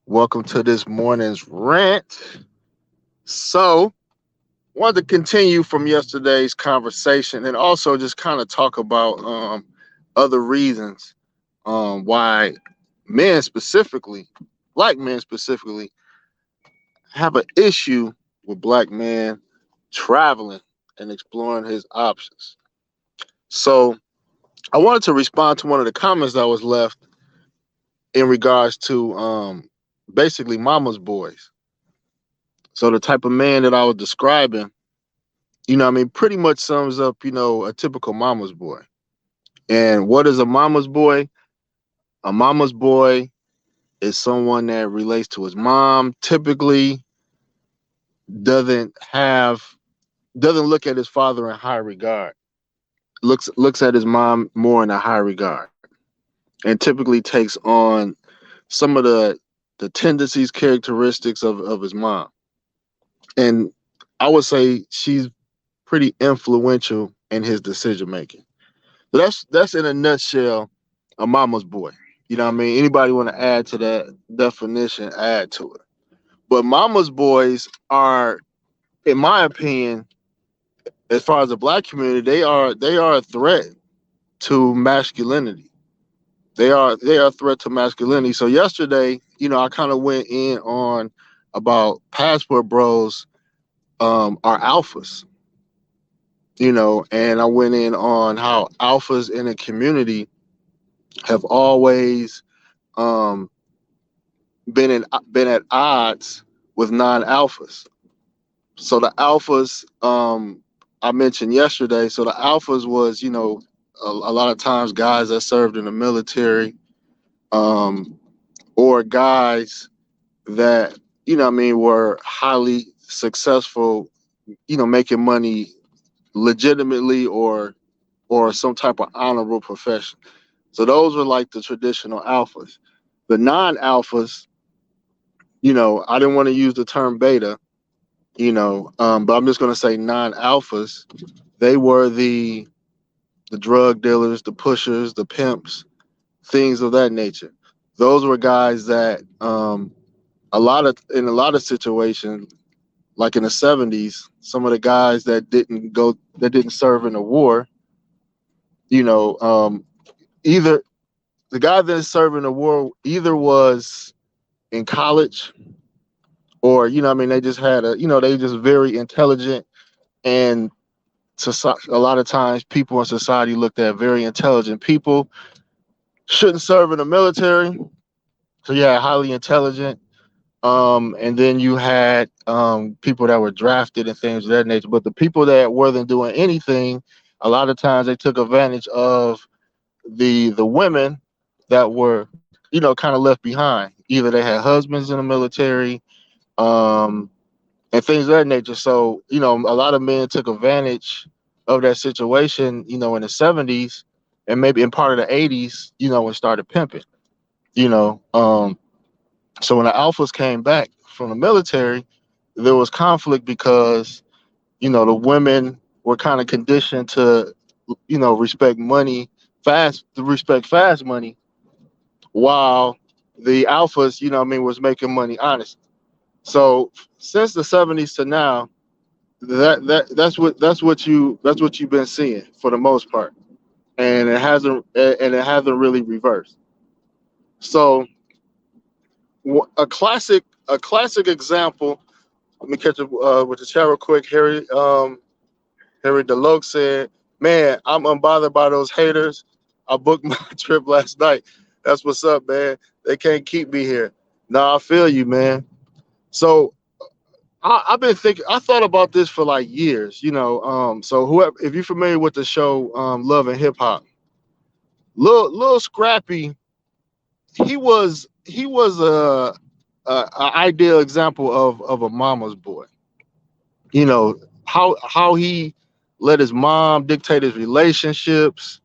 Welcome to this morning's rant. So, wanted to continue from yesterday's conversation and also just kind of talk about other reasons why men specifically, black men specifically, have an issue with black men traveling and exploring his options. So, I wanted to respond to one of the comments that was left in regards to basically mama's boys. So the type of man that I was describing, pretty much sums up, a typical mama's boy. And what is a mama's boy? A mama's boy is someone that relates to his mom, typically doesn't have doesn't look at his father in high regard. Looks at his mom more in a high regard. And typically takes on some of the tendencies, characteristics of his mom. And I would say she's pretty influential in his decision making. So that's in a nutshell a mama's boy. You know what I mean? Anybody want to add to that definition, add to it. But mama's boys are, in my opinion, as far as the black community, they are a threat to masculinity. They are a threat to masculinity. So yesterday, I kind of went in on about passport bros are alphas, and I went in on how alphas in a community have always um, been at odds with non-alphas. So the alphas I mentioned yesterday. So the alphas was a lot of times guys that served in the military, um, or guys that were highly successful, making money legitimately or some type of honorable profession. So those were like the traditional alphas. The non-alphas, I didn't want to use the term beta, but I'm just going to say non-alphas. They were the drug dealers, the pushers, the pimps, things of that nature. Those were guys that in a lot of situations, like in the '70s, some of the guys that didn't serve in the war, you know, either the guy that served in the war either was in college or they just had they just very intelligent. And a lot of times people in society looked at very intelligent people shouldn't serve in the military. So yeah, highly intelligent. And then you had people that were drafted and things of that nature. But the people that wasn't doing anything, a lot of times they took advantage of the women that were kind of left behind. Either they had husbands in the military, um, and things of that nature. So a lot of men took advantage of that situation. In the '70s and maybe in part of the '80s. And started pimping. You know, um, so when the alphas came back from the military, there was conflict because the women were kind of conditioned to respect money respect fast money, while the alphas was making money honest. So since the '70s to now, that's what you've been seeing for the most part, and it hasn't really reversed. So a classic example. Let me catch up with the chat real quick. Harry Deloke said, "Man, I'm unbothered by those haters. I booked my trip last night. That's what's up, man. They can't keep me here." Nah, I feel you, man. So I've been thinking. I thought about this for like years. So whoever, if you're familiar with the show Love and Hip Hop, Lil Scrappy, he was a ideal example of a mama's boy. You know how he let his mom dictate his relationships.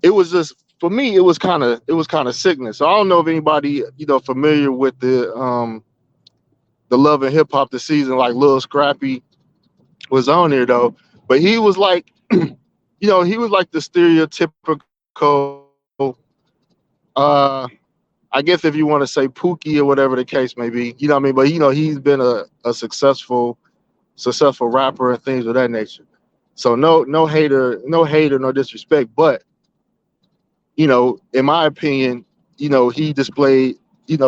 It was just for me. It was kind of sickness. So I don't know if anybody familiar with the Love and Hip Hop the season like Lil Scrappy was on there though, but he was like he was like the stereotypical uh I guess if you want to say Pookie or whatever the case may be, you know what I mean? But he's been a successful rapper and things of that nature. So no hater, no disrespect. But, in my opinion, he displayed,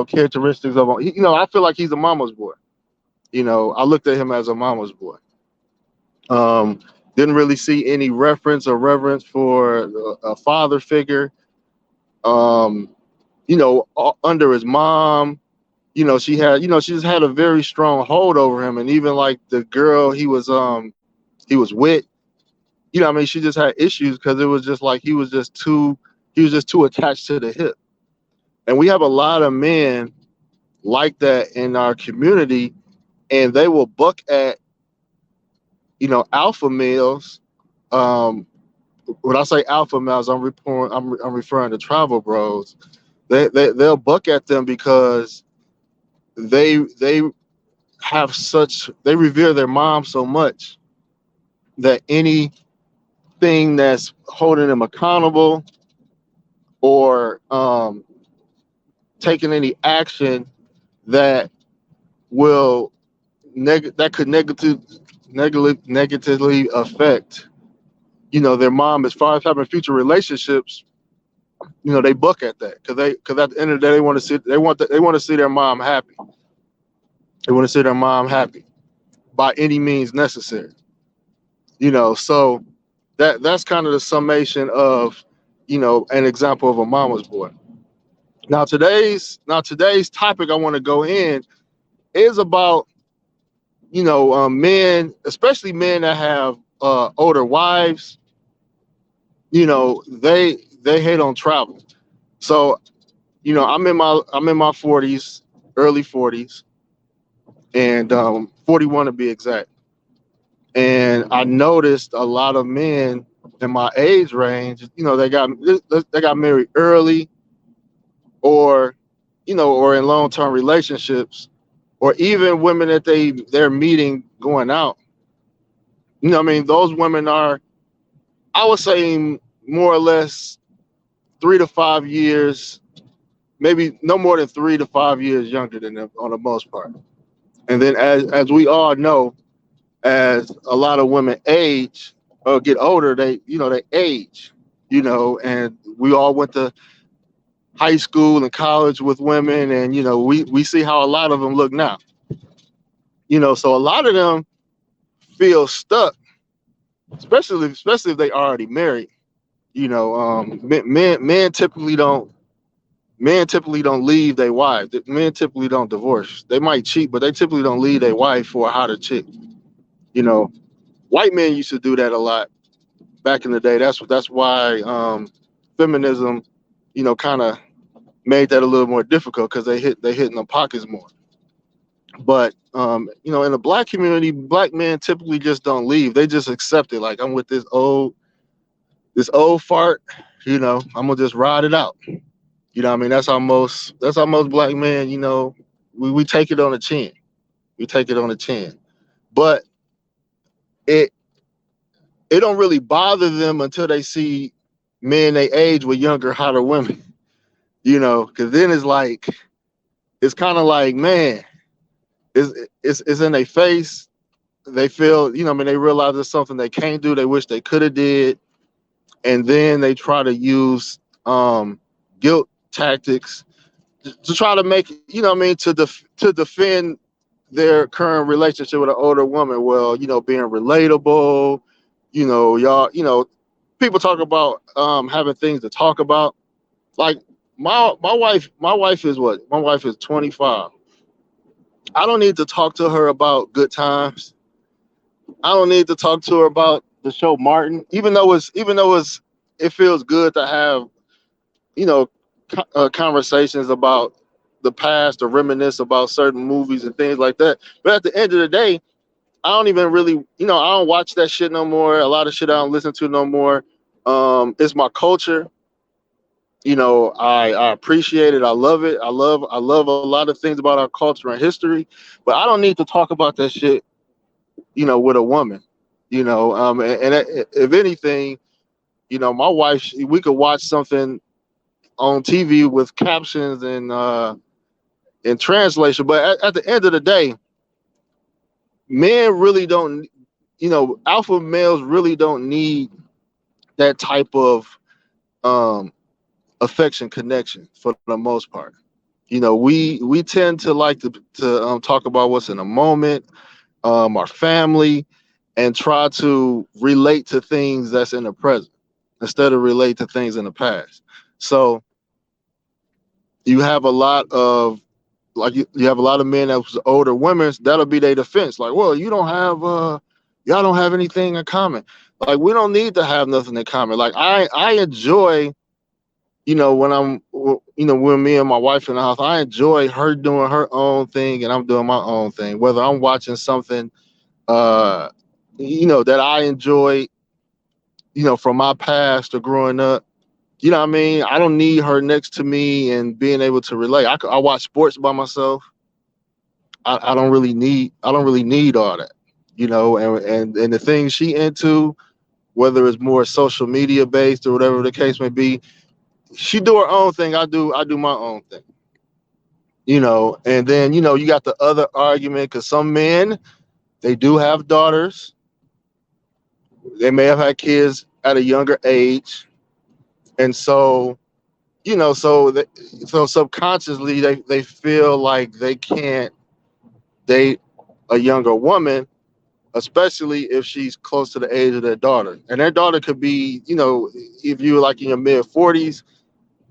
characteristics of, I feel like he's a mama's boy. I looked at him as a mama's boy. Um, didn't really see any reference or reverence for a father figure. Um, under his mom, she just had a very strong hold over him. And even like the girl he was with, I mean, she just had issues because it was just like he was just too attached to the hip. And we have a lot of men like that in our community, and they will buck at, alpha males. Um, when I say alpha males, I'm referring to travel bros. They'll buck at them because they they revere their mom so much that anything that's holding them accountable or taking any action that will that could negatively affect their mom as far as having future relationships. They buck at that because at the end of the day they want to see their mom happy. They want to see their mom happy by any means necessary. So that's kind of the summation of an example of a mama's boy. Now today's topic I want to go in is about men, especially men that have older wives. They hate on travel. So I'm in my 40s, early 40s, and 41 to be exact. And I noticed a lot of men in my age range, they got married early, or or in long-term relationships, or even women that they're meeting going out. I mean, those women are, I would say, more or less 3 to 5 years, maybe no more than 3 to 5 years younger than them on the most part. And then as we all know, as a lot of women age or get older, they age, and we all went to high school and college with women, and we see how a lot of them look now. So a lot of them feel stuck, especially if they already married. Men typically don't leave their wife. Men typically don't divorce. They might cheat, but they typically don't leave their wife for a hotter chick. You know, White men used to do that a lot back in the day. That's why feminism, kind of made that a little more difficult because they hit in the pockets more. But in the black community, black men typically just don't leave. They just accept it. Like, I'm with this old fart. I'm gonna just ride it out. What I mean? That's how most black men. We take it on the chin. We take it on the chin. But it it don't really bother them until they see men they age with younger, hotter women. Because then it's kind of like, man, it's in their face. They feel, I mean, they realize it's something they can't do. They wish they could have did, and then they try to use guilt tactics to try to make, what I mean, to defend their current relationship with an older woman. Well, being relatable, y'all, people talk about having things to talk about. Like, my wife is what? My wife is 25. I don't need to talk to her about good times. I don't need to talk to her about the show Martin, even though it feels good to have, you know conversations about the past or reminisce about certain movies and things like that. But at the end of the day, I don't even really, I don't watch that shit no more. A lot of shit I don't listen to no more. It's my culture. I appreciate it. I love it. I love a lot of things about our culture and history, but I don't need to talk about that shit, with a woman. And if anything, my wife, we could watch something on TV with captions and translation. But at the end of the day, men really don't, alpha males really don't need that type of um, affection connection for the most part. We tend to like to talk about what's in the moment, our family, and try to relate to things that's in the present instead of relate to things in the past. So you have a lot of you have a lot of men that was older women that'll be their defense. Like, well, y'all don't have anything in common. Like, we don't need to have nothing in common. Like, I enjoy, when when me and my wife in the house, I enjoy her doing her own thing and I'm doing my own thing. Whether I'm watching something, uh, that I enjoy, from my past or growing up. You know what I mean? I don't need her next to me and being able to relate. I watch sports by myself. I don't really need all that, and the things she into, whether it's more social media based or whatever the case may be, she do her own thing. I do my own thing, and then, you got the other argument because some men, they do have daughters. They may have had kids at a younger age. And so, so subconsciously they feel like they can't date a younger woman, especially if she's close to the age of their daughter. And their daughter could be, if you were like in your mid 40s,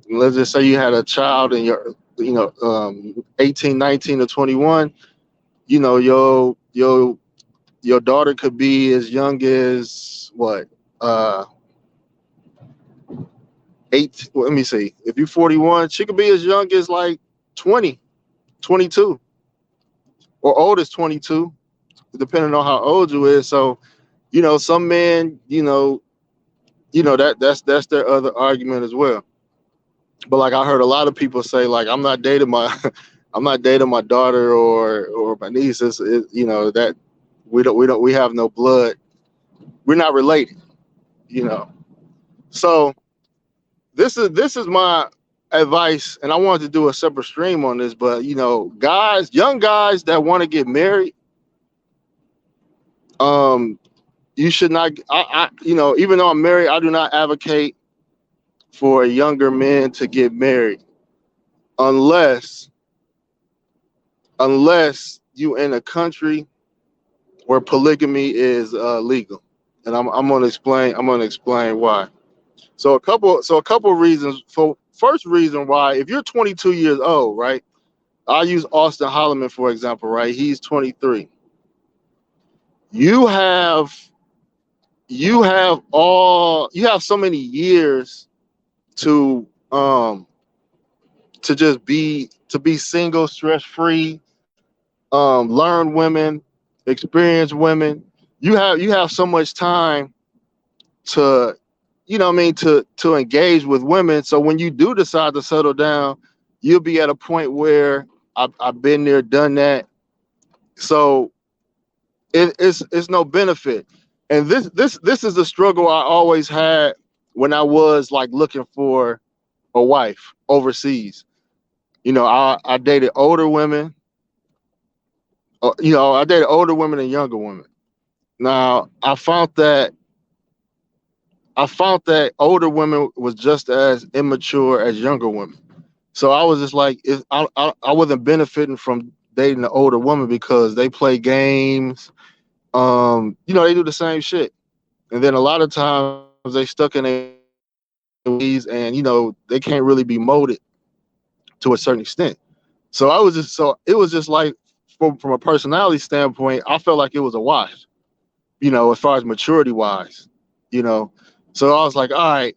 let's just say you had a child in your, 18, 19 or 21, your daughter could be as young as what? Uh, well, let me see. If you're 41, she could be as young as like 20, 22, or old as 22, depending on how old you is. So, some men, that's their other argument as well. But like I heard a lot of people say, like, I'm not dating my I'm not dating my daughter or my niece. That we have no blood. We're not related, you know. So this is my advice, and I wanted to do a separate stream on this, but young guys that want to get married, um, you should not. Even though I'm married, I do not advocate for younger men to get married unless you in a country where polygamy is legal, and I'm gonna explain. I'm gonna explain why. So a couple reasons. For first reason why, if you're 22 years old, right? I'll use Austin Holloman for example, right? He's 23. You have you have so many years to to be single, stress free, learn women, experience women. You have so much time to, what I mean, to engage with women. So when you do decide to settle down, you'll be at a point where I've been there, done that. So it's no benefit. And this is the struggle I always had when I was like looking for a wife overseas. I dated older women. I dated older women and younger women. Now I found that older women was just as immature as younger women. So I was just like, I wasn't benefiting from dating an older woman because they play games. They do the same shit, and then a lot of times they stuck in their ways, and they can't really be molded to a certain extent. So it was just like, from a personality standpoint, I felt like it was a wash, as far as maturity wise, you know. So I was like, all right.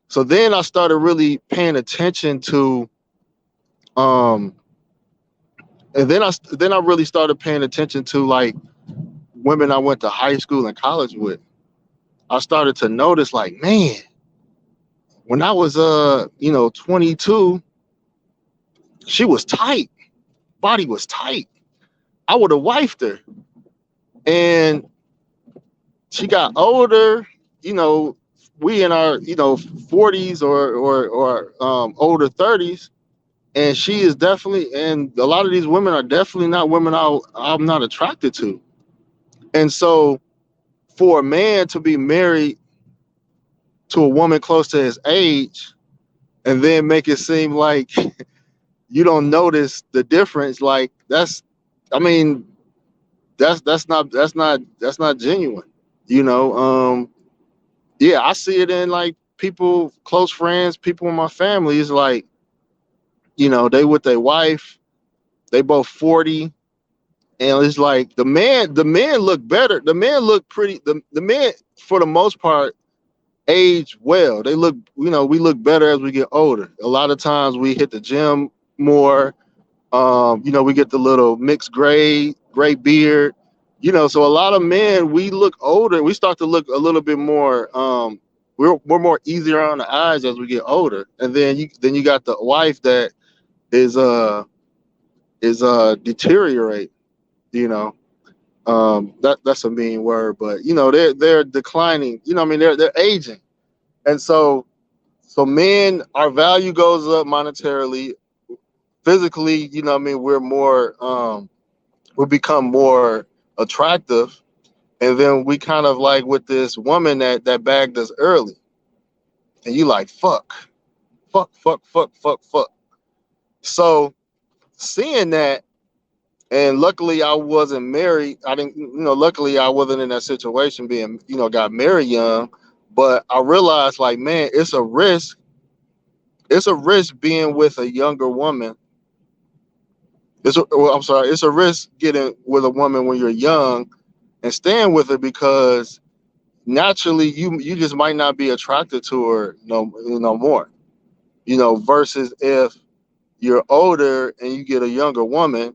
So then I started really paying attention to, um, and then I really started paying attention to like women I went to high school and college with. I started to notice like, man, when I was 22, she was tight, body was tight. I would have wifed her, and she got older, you know, we in our 40s or older 30s, and she is definitely, and a lot of these women are definitely not women I'm not attracted to. And so for a man to be married to a woman close to his age and then make it seem like you don't notice the difference, like I mean, that's not genuine. You know, yeah, I see it in like people, close friends, people in my family. It's like, they with their wife, they both 40, and it's like the man look better. The man look pretty. The man, for the most part, age well. They look, we look better as we get older. A lot of times we hit the gym more. We get the little mixed gray beard. So a lot of men, we look older. We start to look a little bit more. We're more easier on the eyes as we get older. And then you got the wife that is deteriorate. You know, that's a mean word, but they're declining. I mean, they're aging, and so men, our value goes up monetarily, physically. I mean, we become more attractive, and then we kind of like with this woman that bagged us early, and you like fuck. So seeing that, and luckily I wasn't married. I didn't, luckily I wasn't in that situation being, got married young. But I realized, like, man, it's a risk. It's a risk being with a younger woman. I'm sorry, it's a risk getting with a woman when you're young and staying with her, because naturally you just might not be attracted to her no more. Versus if you're older and you get a younger woman,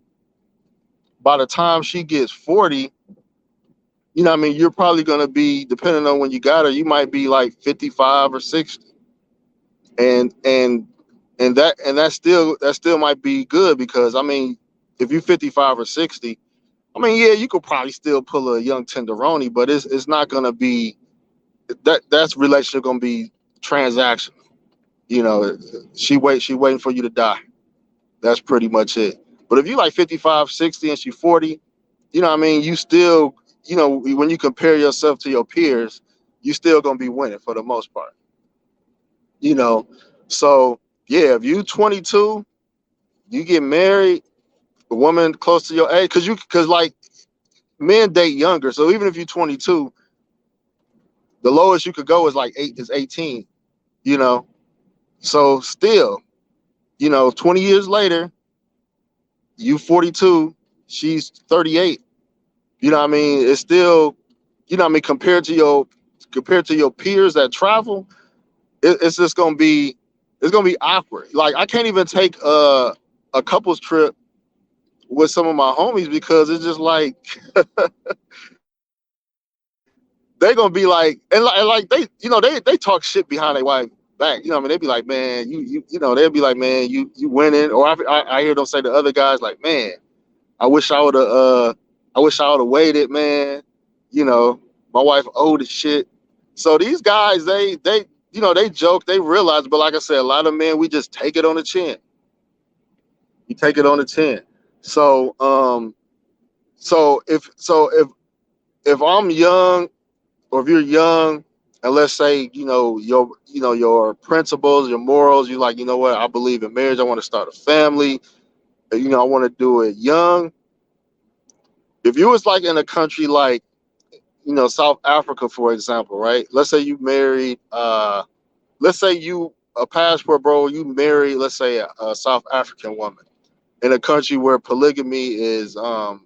by the time she gets 40, what I mean, you're probably gonna be, depending on when you got her, you might be like 55 or 60. And that still might be good, because I mean, if you're 55 or 60, I mean, yeah, you could probably still pull a young tenderoni, but it's not gonna be that's relationship gonna be transactional. You know, she waiting for you to die. That's pretty much it. But if you like 55, 60, and she 40, what I mean, you still, when you compare yourself to your peers, you still gonna be winning for the most part. You know, so yeah, if you 22, you get married, a woman close to your age, because like men date younger. So even if you're 22, the lowest you could go is like 18. You know, so still, 20 years later, you 42, she's 38. You know what I mean? It's still, what I mean, compared to your peers that travel, it's just gonna be, it's gonna be awkward. Like, I can't even take a couples trip with some of my homies, because it's just like they're gonna be like, and like they talk shit behind their wife back. I mean, they be like, man, they'll be like, man, you winning. Or I hear them say to other guys like, man, I wish I would have waited, man. You know, my wife old as shit. So these guys, they joke, they realize, but like I said, a lot of men, we just take it on the chin. You take it on the chin. So if I'm young, or if you're young, and let's say, your principles, your morals, you like, what, I believe in marriage, I want to start a family, I want to do it young. If you was like in a country like, South Africa, for example, right? Let's say you married, let's say you a passport, bro, you married, let's say a South African woman in a country where polygamy is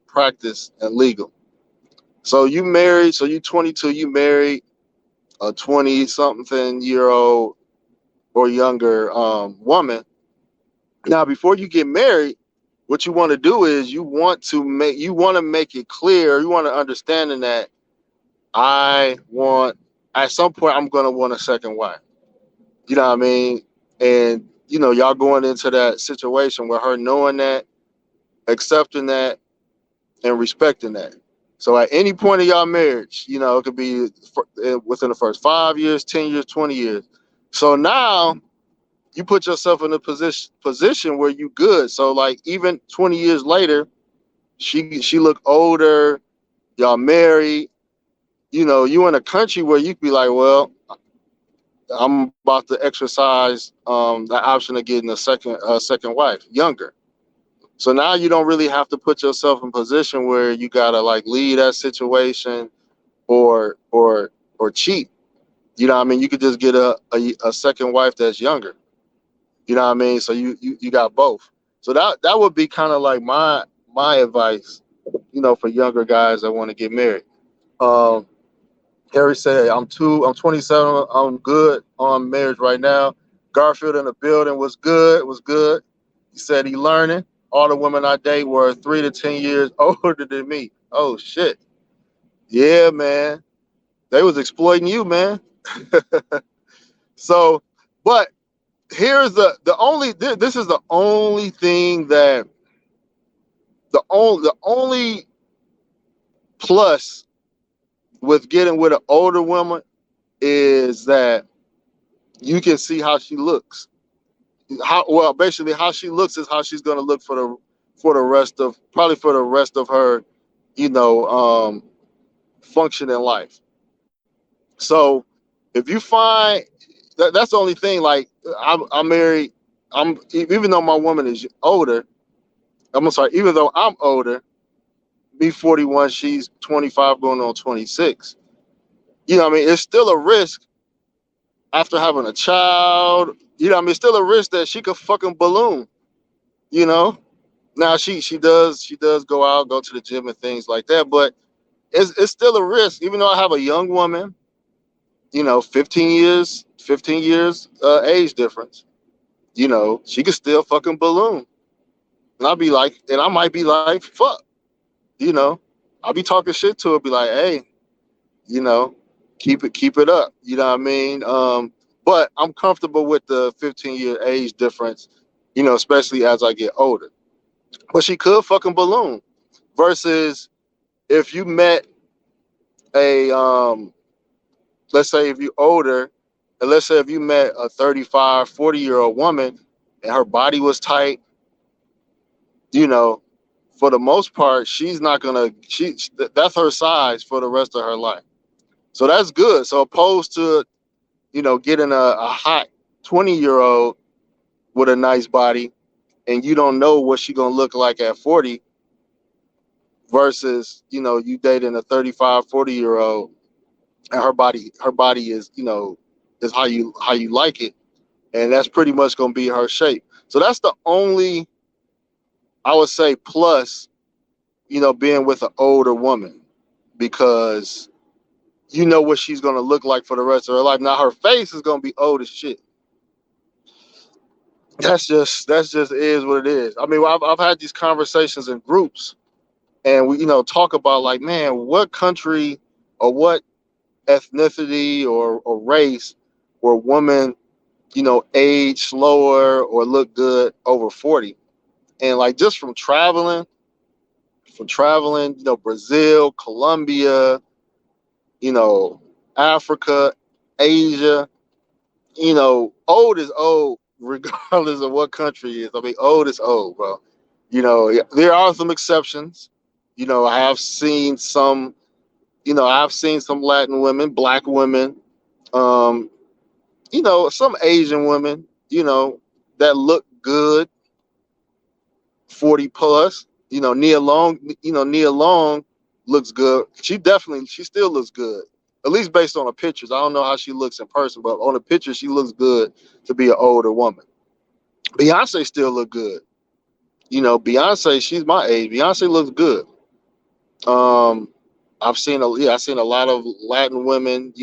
practiced and legal. So you married, so you 22, you married a 20 something year old or younger woman. Now, before you get married, what you want to do is you want to make it clear, you want to understand that I want, at some point, I'm gonna want a second wife. You know what I mean? And y'all going into that situation with her knowing that, accepting that, and respecting that. So at any point of y'all marriage, it could be within the first 5 years, 10 years, 20 years. So now you put yourself in a position where you good. So like even 20 years later, she look older, y'all married, you in a country where you could be like, well, I'm about to exercise the option of getting a second wife, younger. So now you don't really have to put yourself in a position where you gotta like leave that situation or cheat. You know what I mean? You could just get a second wife that's younger. You know what I mean? So you got both. So that would be kind of like my advice, for younger guys that want to get married. Um, Harry said, I'm 27, I'm good on marriage right now. Garfield in the building was good, was good. He said he learning. All the women I date were 3 to 10 years older than me. Oh shit. Yeah, man. They was exploiting you, man. So, but here's the only this is the only thing that the only plus with getting with an older woman is that you can see how she looks. Basically how she looks is how she's gonna look for the rest of her, you know, um, function in life. So if you find that's the only thing. Like I'm married. Even though my woman is older. I'm sorry. Even though I'm older, me 41, she's 25, going on 26. What I mean? It's still a risk after having a child. I mean? It's still a risk that she could fucking balloon. You know. Now she does go out, go to the gym and things like that, but it's still a risk. Even though I have a young woman, 15 years age difference. She could still fucking balloon. And I might be like, fuck, you know, I'll be talking shit to her, be like, hey, you know, keep it up. You know what I mean? But I'm comfortable with the 15-year age difference, especially as I get older. But she could fucking balloon versus if you met a, let's say if you're older, and let's say if you met a 35, 40-year-old woman and her body was tight, you know, for the most part, she's not gonna. That's her size for the rest of her life. So that's good. So opposed to getting a hot 20-year-old with a nice body, and you don't know what she's gonna look like at 40, versus you dating a 35, 40-year-old, and her body is how you like it, and that's pretty much gonna be her shape. So that's the only, I would say, plus being with an older woman, because you know what she's gonna look like for the rest of her life. Now her face is gonna be old as shit. That's just is what it is. I mean, I've had these conversations in groups, and we talk about like, man, what country or what ethnicity or race where women age slower or look good over 40. And like just from traveling, Brazil, Colombia, you know, Africa, Asia, old is old regardless of what country it is. I mean, old is old, bro. Yeah, there are some exceptions. I have seen some Latin women, black women, um, some Asian women, that look good, 40 plus. Nia Long looks good. She still looks good. At least based on the pictures. I don't know how she looks in person, but on the picture she looks good to be an older woman. Beyonce still look good. Beyonce, she's my age. Beyonce looks good. Um, I've seen a lot of Latin women,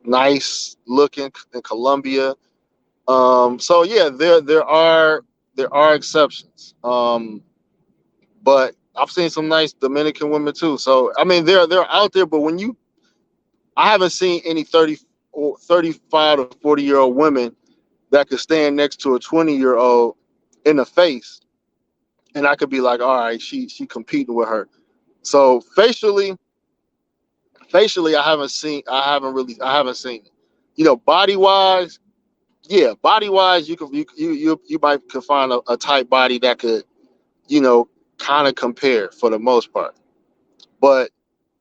nice looking in Colombia. So yeah, there are exceptions. But I've seen some nice Dominican women too. So I mean, they're out there. But I haven't seen any 30 or 35 to 40-year-old women that could stand next to a 20-year-old in the face and I could be like, all right, she competing with her. So facially, I haven't seen it. Body wise, yeah, body wise, you might could find a type body that could, you know, kind of compare for the most part. But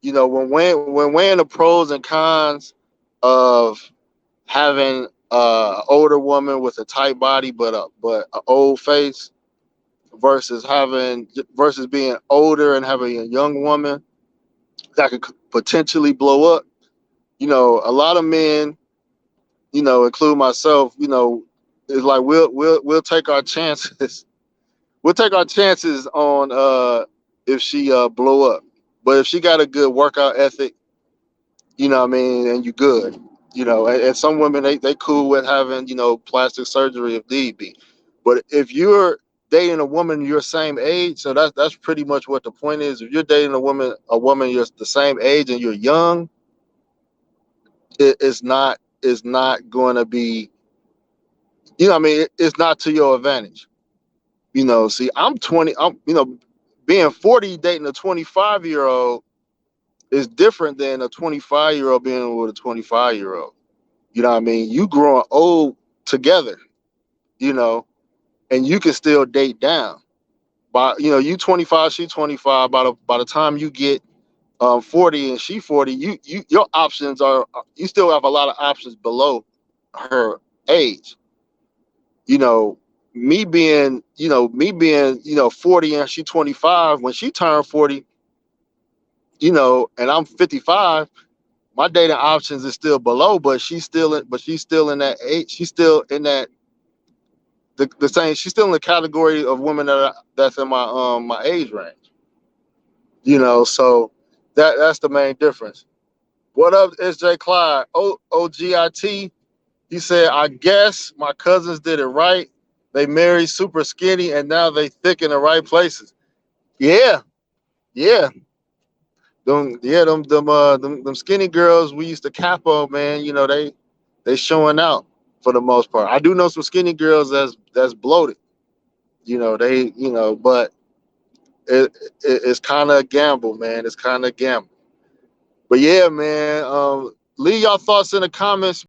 when weighing the pros and cons of having an older woman with a tight body but a old face versus being older and having a young woman that could potentially blow up. A lot of men, include myself, is like we'll take our chances. We'll take our chances on if she blow up. But if she got a good workout ethic, what I mean, and you good. And some women they cool with having, plastic surgery if need be. But if you're dating a woman your same age, so that's pretty much what the point is. If you're dating a woman you're the same age and you're young, it's not going to be, it's not to your advantage. See, I'm 20, being 40 dating a 25-year-old is different than a 25-year-old being with a 25-year-old. You know what I mean? You growing old together, you know, and you can still date down. But you 25, she 25. By the time you get 40 and she 40, your options are, you still have a lot of options below her age. You know, me being 40 and she 25, when she turned 40, and I'm 55, my dating options is still below, but she's still in that age. She's still in that the same. She's still in the category of women that's in my age range. So that's the main difference. What up, SJ Clyde? OGIT. He said, I guess my cousins did it right. They married super skinny and now they thick in the right places. Yeah, yeah. Them skinny girls we used to cap on, man. They showing out for the most part. I do know some skinny girls that's bloated. But it's kind of a gamble, man. It's kind of a gamble. But yeah, man. Leave y'all thoughts in the comments.